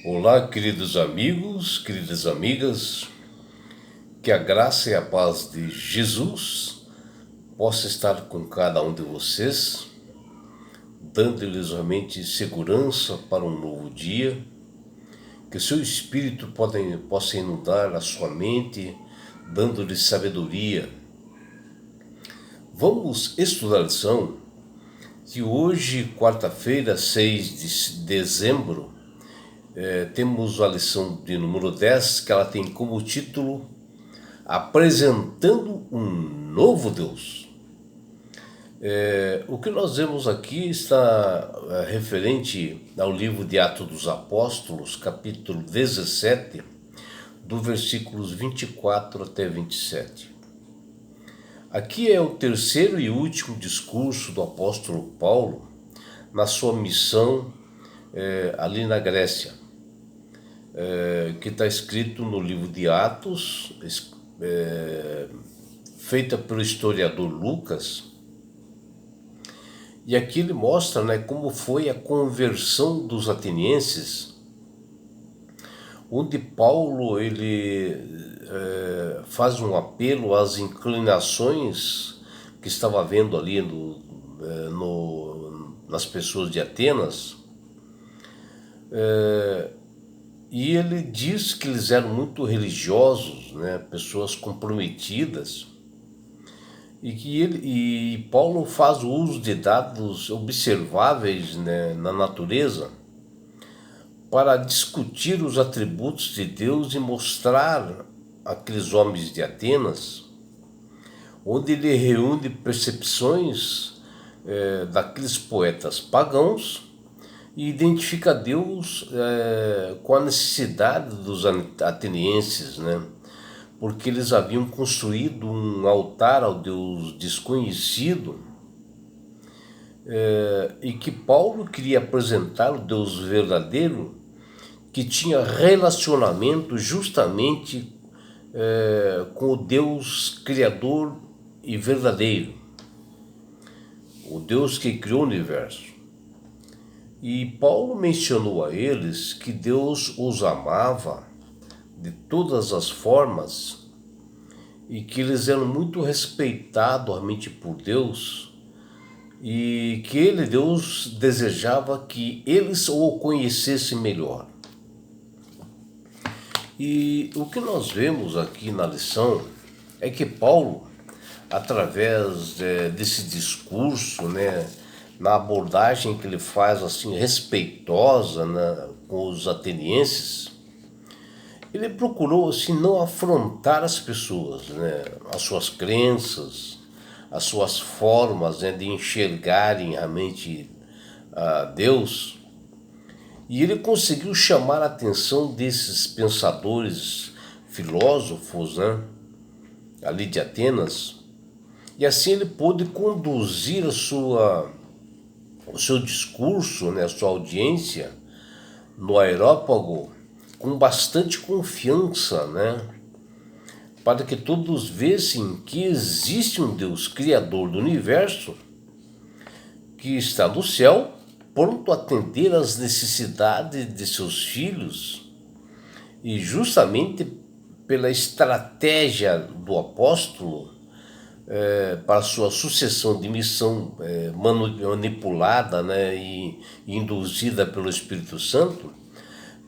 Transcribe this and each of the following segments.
Olá, queridos amigos, queridas amigas, que a graça e a paz de Jesus possa estar com cada um de vocês, dando-lhes realmente segurança para um novo dia, que seu Espírito possa inundar a sua mente, dando-lhe sabedoria. Vamos estudar a lição que hoje, quarta-feira, 6 de dezembro, temos a lição de número 10, que ela tem como título Apresentando um Novo Deus. O que nós vemos aqui está referente ao livro de Atos dos Apóstolos, capítulo 17, do versículos 24 até 27. Aqui é o terceiro e último discurso do apóstolo Paulo na sua missão ali na Grécia, que está escrito no livro de Atos, feita pelo historiador Lucas. E aqui ele mostra, como foi a conversão dos atenienses, onde Paulo ele faz um apelo às inclinações que estava havendo ali nas pessoas de Atenas. E ele diz que eles eram muito religiosos, pessoas comprometidas, e Paulo faz o uso de dados observáveis, na natureza para discutir os atributos de Deus e mostrar àqueles homens de Atenas, onde ele reúne percepções daqueles poetas pagãos e identifica Deus com a necessidade dos atenienses, porque eles haviam construído um altar ao Deus desconhecido, e que Paulo queria apresentar o Deus verdadeiro, que tinha relacionamento justamente com o Deus criador e verdadeiro, o Deus que criou o universo. E Paulo mencionou a eles que Deus os amava de todas as formas e que eles eram muito respeitados realmente por Deus, e que ele, Deus, desejava que eles o conhecessem melhor. E o que nós vemos aqui na lição é que Paulo, através desse discurso, na abordagem que ele faz assim respeitosa, com os atenienses, ele procurou assim não afrontar as pessoas, as suas crenças, as suas formas de enxergarem realmente a Deus. E ele conseguiu chamar a atenção desses pensadores, filósofos, ali de Atenas, e assim ele pôde conduzir o seu discurso, a sua audiência no Areópago com bastante confiança, para que todos vissem que existe um Deus criador do universo, que está no céu, pronto a atender às necessidades de seus filhos, e justamente pela estratégia do apóstolo para sua sucessão de missão manipulada, e induzida pelo Espírito Santo,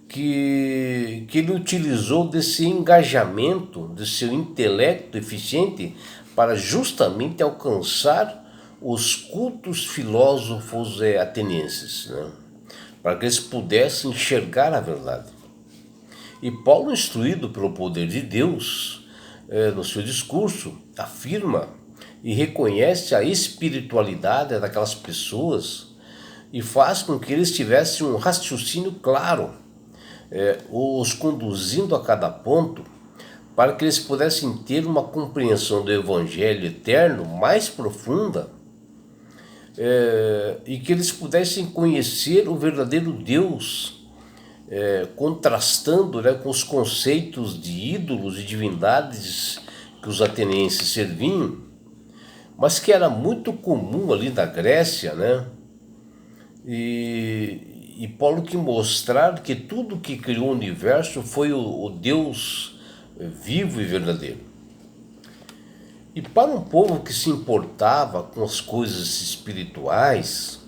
que ele utilizou desse engajamento, do seu intelecto eficiente, para justamente alcançar os cultos filósofos atenienses, para que eles pudessem enxergar a verdade. E Paulo, instruído pelo poder de Deus, no seu discurso, afirma e reconhece a espiritualidade daquelas pessoas e faz com que eles tivessem um raciocínio claro, os conduzindo a cada ponto, para que eles pudessem ter uma compreensão do Evangelho eterno mais profunda, e que eles pudessem conhecer o verdadeiro Deus, contrastando com os conceitos de ídolos e divindades que os atenienses serviam, mas que era muito comum ali na Grécia, e Paulo que mostrar que tudo que criou o universo foi o Deus vivo e verdadeiro. E para um povo que se importava com as coisas espirituais,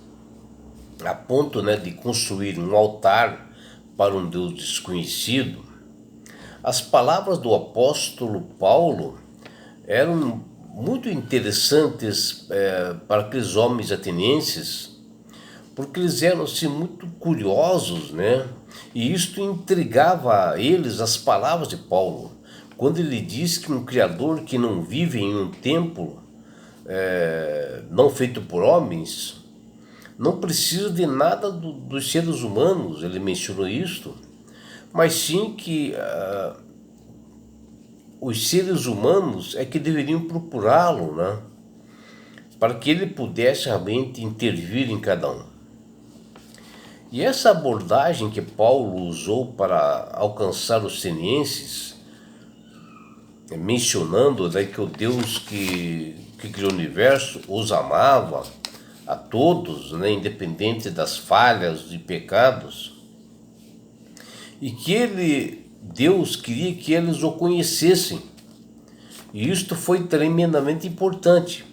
a ponto, né, de construir um altar para um Deus desconhecido, as palavras do apóstolo Paulo eram muito interessantes para aqueles homens atenienses, porque eles eram assim, muito curiosos, né? E isto intrigava a eles as palavras de Paulo, quando ele diz que um Criador que não vive em um templo não feito por homens, não precisa de nada dos seres humanos, ele mencionou isto, mas sim que os seres humanos é que deveriam procurá-lo, né? Para que ele pudesse realmente intervir em cada um. E essa abordagem que Paulo usou para alcançar os atenienses, mencionando, né, que o Deus que criou o universo os amava a todos, né, independente das falhas e pecados, e que Deus queria que eles o conhecessem. E isto foi tremendamente importante,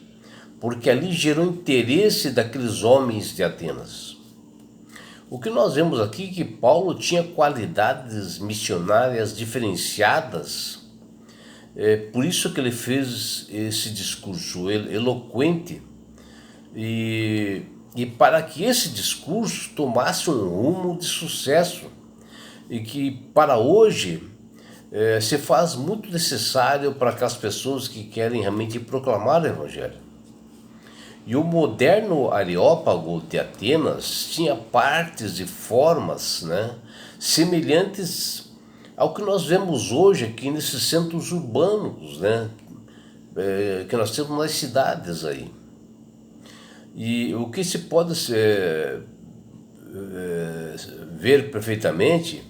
porque ali gerou interesse daqueles homens de Atenas. O que nós vemos aqui é que Paulo tinha qualidades missionárias diferenciadas, por isso que ele fez esse discurso eloquente, e para que esse discurso tomasse um rumo de sucesso, e que para hoje se faz muito necessário para aquelas pessoas que querem realmente proclamar o Evangelho. E o moderno Areópago de Atenas tinha partes e formas, né, semelhantes ao que nós vemos hoje aqui nesses centros urbanos, né, que nós temos nas cidades aí. E o que se pode ver perfeitamente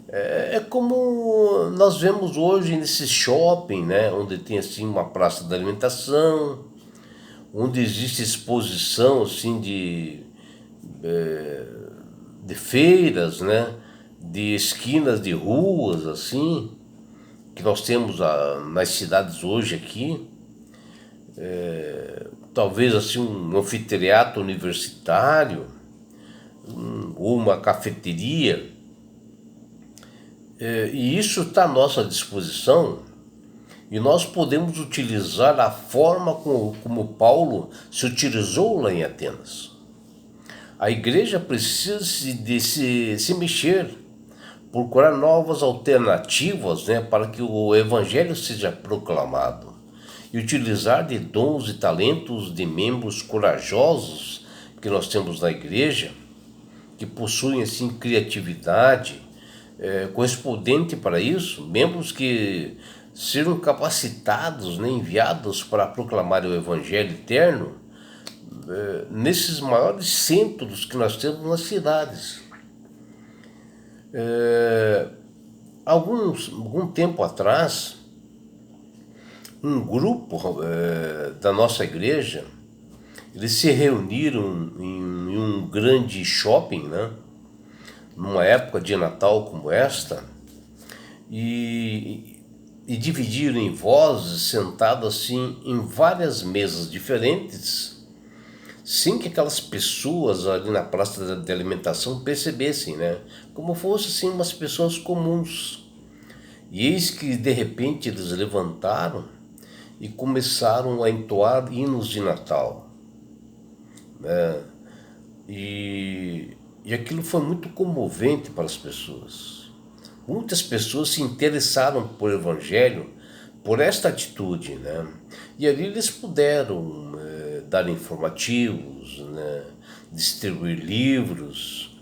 é como nós vemos hoje nesse shopping, né, onde tem assim uma praça de alimentação, onde existe exposição assim de feiras, né, de esquinas de ruas assim, que nós temos nas cidades hoje aqui, talvez assim um anfiteatro universitário, ou uma cafeteria, e isso está à nossa disposição. E nós podemos utilizar a forma como Paulo se utilizou lá em Atenas. A igreja precisa se mexer, procurar novas alternativas, né, para que o evangelho seja proclamado. E utilizar de dons e talentos de membros corajosos que nós temos na igreja, que possuem assim criatividade correspondente para isso, membros que serão capacitados, né, enviados para proclamar o Evangelho eterno nesses maiores centros que nós temos nas cidades. Algum tempo atrás, um grupo da nossa igreja, eles se reuniram em um grande shopping, né, numa época de Natal como esta, e dividiram em vozes, sentado assim em várias mesas diferentes, sem que aquelas pessoas ali na praça de alimentação percebessem, né? Como fossem assim umas pessoas comuns. E eis que de repente eles levantaram e começaram a entoar hinos de Natal, né? E aquilo foi muito comovente para as pessoas. Muitas pessoas se interessaram por Evangelho por esta atitude, né? E ali eles puderam dar informativos, né, distribuir livros,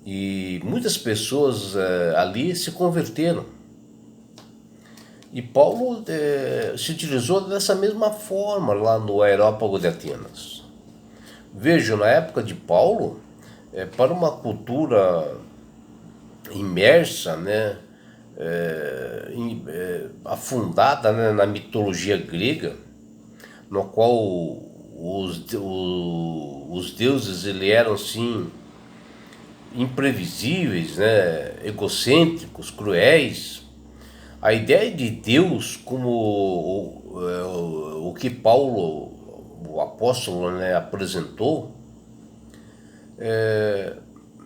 e muitas pessoas ali se converteram. E Paulo se utilizou dessa mesma forma lá no Areópago de Atenas. Vejo, na época de Paulo, para uma cultura imersa, né, afundada, né, na mitologia grega, no qual os deuses eram assim imprevisíveis, né, egocêntricos, cruéis. A ideia de Deus, como o que Paulo, o apóstolo, né, apresentou,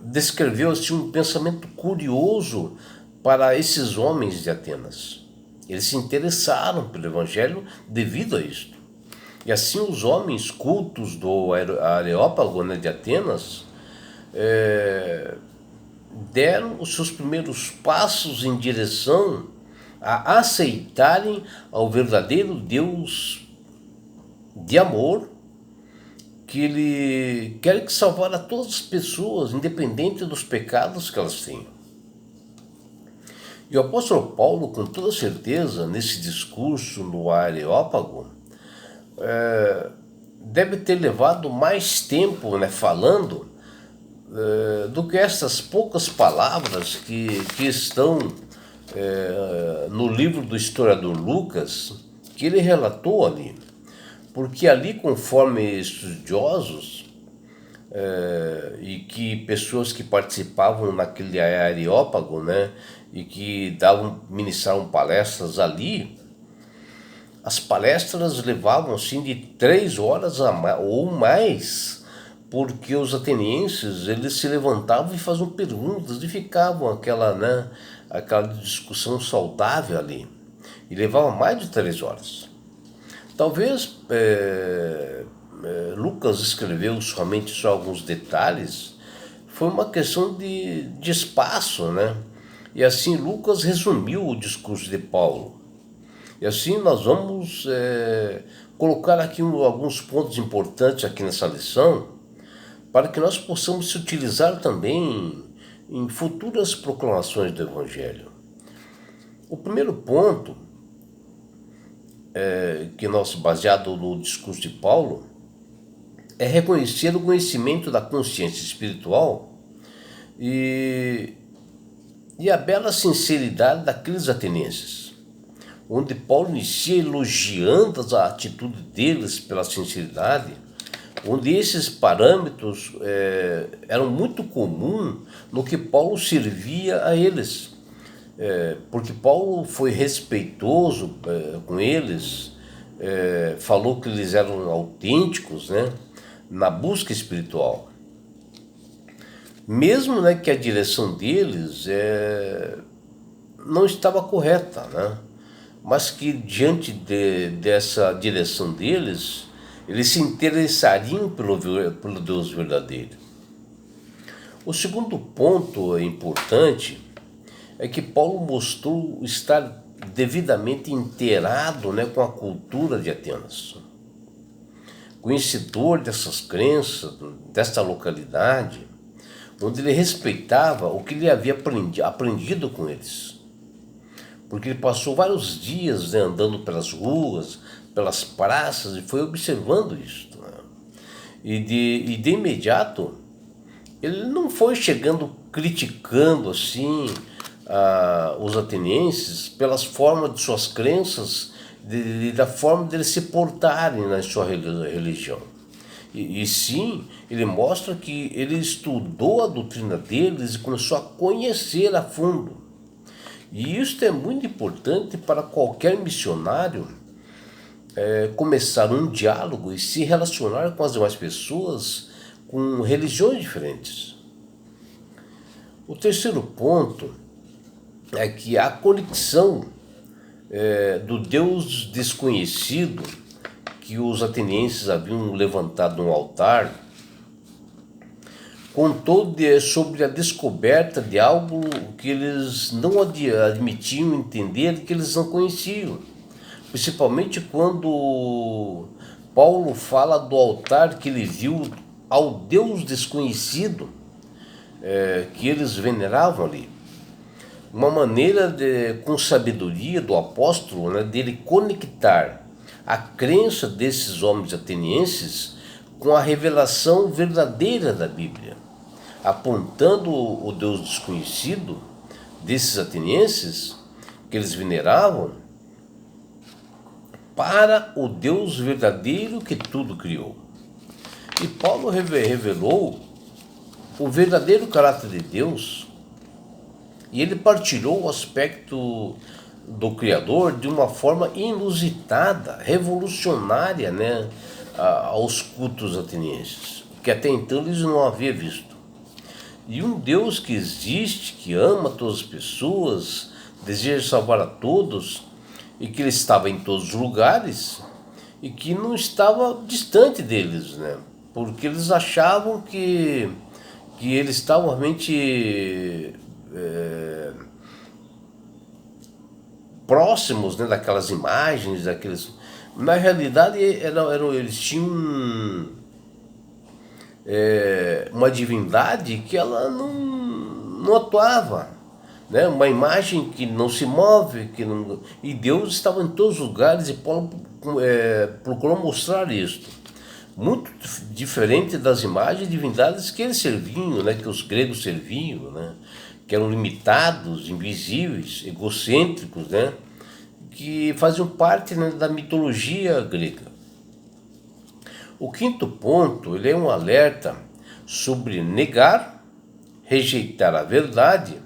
descreveu assim, um pensamento curioso para esses homens de Atenas. Eles se interessaram pelo Evangelho devido a isto. E assim os homens cultos do Areópago, né, de Atenas, deram os seus primeiros passos em direção a aceitarem ao verdadeiro Deus de amor, que Ele quer que salvar a todas as pessoas, independente dos pecados que elas tenham. E o apóstolo Paulo, com toda certeza, nesse discurso no Areópago, deve ter levado mais tempo, né, falando do que essas poucas palavras que estão no livro do historiador Lucas, que ele relatou ali. Porque ali, conforme estudiosos e que pessoas que participavam naquele Areópago, né, e que ministravam palestras ali, as palestras levavam assim de 3 horas ou mais, porque os atenienses eles se levantavam e faziam perguntas e ficavam aquela discussão saudável ali, e levava mais de 3 horas. Talvez Lucas escreveu somente só alguns detalhes, foi uma questão de espaço, né? E assim Lucas resumiu o discurso de Paulo. E assim nós vamos colocar aqui alguns pontos importantes aqui nessa lição, para que nós possamos se utilizar também em futuras proclamações do Evangelho. O primeiro ponto que nós, baseado no discurso de Paulo, é reconhecer o conhecimento da consciência espiritual e a bela sinceridade daqueles atenienses, onde Paulo inicia elogiando a atitude deles pela sinceridade, onde esses parâmetros eram muito comuns no que Paulo servia a eles. Porque Paulo foi respeitoso com eles, falou que eles eram autênticos, né, na busca espiritual. Mesmo, né, que a direção deles não estava correta, né, mas que diante dessa direção deles, eles se interessariam pelo Deus verdadeiro. O segundo ponto importante é que Paulo mostrou estar devidamente inteirado, né, com a cultura de Atenas. Conhecedor dessas crenças, desta localidade, onde ele respeitava o que ele havia aprendido com eles. Porque ele passou vários dias, né, andando pelas ruas, pelas praças, e foi observando isso. Né? E de imediato, ele não foi chegando criticando assim os atenienses pelas formas de suas crenças, da forma de eles se portarem na sua religião. E sim, ele mostra que ele estudou a doutrina deles e começou a conhecer a fundo. E isso é muito importante para qualquer missionário começar um diálogo e se relacionar com as demais pessoas com religiões diferentes. O terceiro ponto é que a conexão do Deus desconhecido que os atenienses haviam levantado no altar contou sobre a descoberta de algo que eles não admitiam entender, que eles não conheciam. Principalmente quando Paulo fala do altar que ele viu ao Deus desconhecido que eles veneravam ali. Uma maneira com sabedoria do apóstolo, né, dele conectar a crença desses homens atenienses com a revelação verdadeira da Bíblia, apontando o Deus desconhecido desses atenienses que eles veneravam para o Deus verdadeiro que tudo criou. E Paulo revelou o verdadeiro caráter de Deus, e ele partilhou o aspecto do Criador de uma forma inusitada, revolucionária, né, aos cultos atenienses, que até então eles não haviam visto. E um Deus que existe, que ama todas as pessoas, deseja salvar a todos, e que ele estava em todos os lugares, e que não estava distante deles, né? Porque eles achavam que eles estavam realmente próximos, né, daquelas imagens, daqueles. Na realidade, eles tinham uma divindade que ela não atuava, né? Uma imagem que não se move, que não, e Deus estava em todos os lugares, e Paulo procurou mostrar isso. Muito diferente das imagens de divindades que eles serviam, né? Que os gregos serviam, né? Que eram limitados, invisíveis, egocêntricos, né? Que faziam parte, né, da mitologia grega. O quinto ponto, ele é um alerta sobre negar, rejeitar a verdade,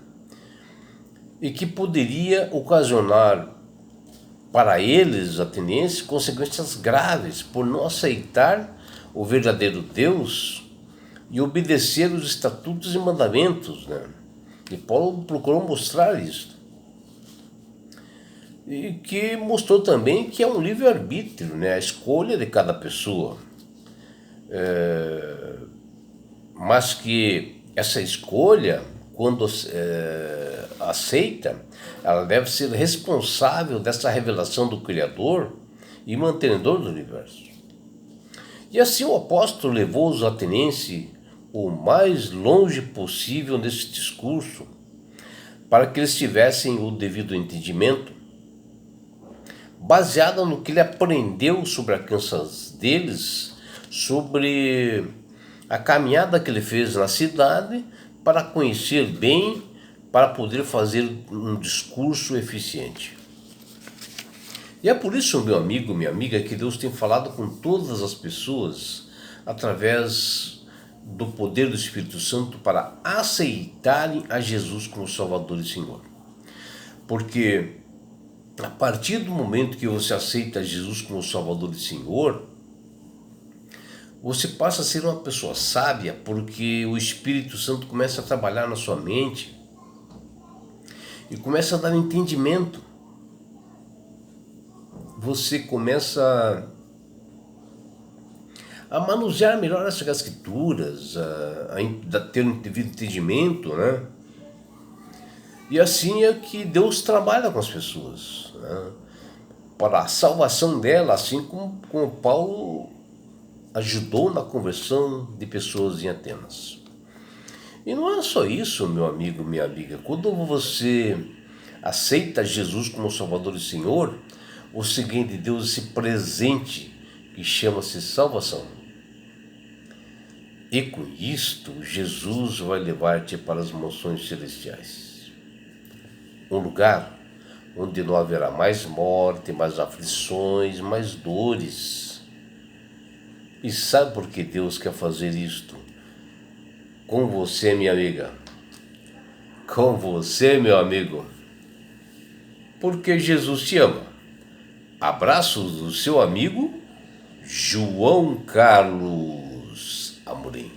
e que poderia ocasionar para eles, atenienses, consequências graves por não aceitar o verdadeiro Deus e obedecer os estatutos e mandamentos, né? E Paulo procurou mostrar isso. E que mostrou também que é um livre-arbítrio, né? A escolha de cada pessoa. Mas que essa escolha, quando aceita, ela deve ser responsável dessa revelação do Criador e mantenedor do universo. E assim o apóstolo levou os atenienses o mais longe possível nesse discurso, para que eles tivessem o devido entendimento, baseado no que ele aprendeu sobre a crença deles, sobre a caminhada que ele fez na cidade para conhecer bem, para poder fazer um discurso eficiente. E é por isso, meu amigo, minha amiga, que Deus tem falado com todas as pessoas através do poder do Espírito Santo para aceitarem a Jesus como Salvador e Senhor. Porque a partir do momento que você aceita Jesus como Salvador e Senhor, você passa a ser uma pessoa sábia, porque o Espírito Santo começa a trabalhar na sua mente e começa a dar entendimento. Você começa a manusear melhor as escrituras, a ter um devido entendimento, né? E assim é que Deus trabalha com as pessoas, né? Para a salvação dela, assim como Paulo ajudou na conversão de pessoas em Atenas. E não é só isso, meu amigo, minha amiga. Quando você aceita Jesus como Salvador e Senhor, você ganha de Deus esse presente que chama-se salvação. E com isto, Jesus vai levar-te para as mansões celestiais. Um lugar onde não haverá mais morte, mais aflições, mais dores. E sabe por que Deus quer fazer isto? Com você, minha amiga. Com você, meu amigo. Porque Jesus te ama. Abraços do seu amigo João Carlos Amorim.